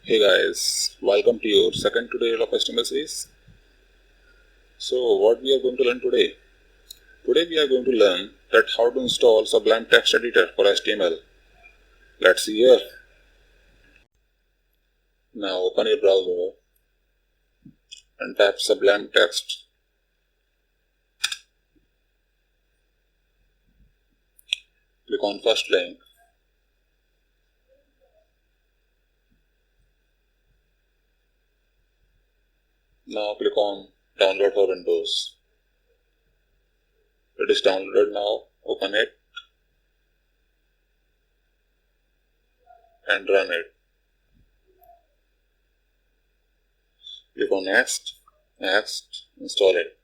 Hey guys, welcome to your second tutorial of HTML series. So what we are going to learn today? Today we are going to learn that how to install Sublime text editor for HTML. Let's see here. Now open your browser and type Sublime text. Click on first link. Now click on download for Windows. It is downloaded now. Open it and run it. Click on next, install it.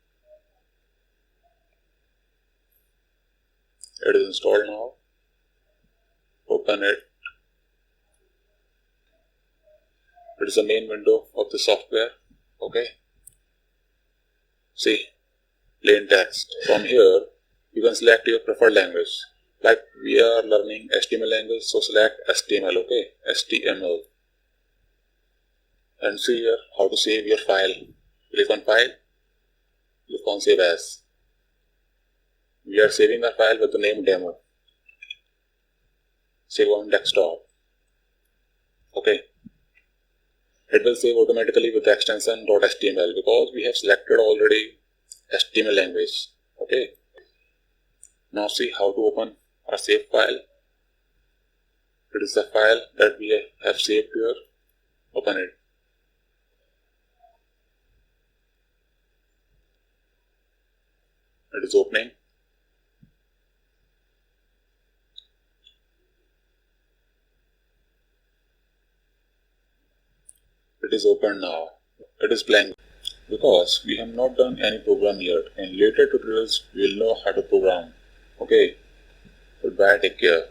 It is installed now. Open it. It is the main window of the software. Okay. See, plain text. From here, you can select your preferred language. Like we are learning HTML language, so select HTML. Okay, HTML. And see here how to save your file. Click on File. Click on Save As. We are saving our file with the name demo. Save on desktop. Okay. It will save automatically with the extension .html because we have selected already HTML language. Okay. Now see how to open our save file. It is the file that we have saved here. Open it. It is opening. It is open now. It is blank because we have not done any program yet. In later tutorials, we will know how to program. Okay. Goodbye. Take care.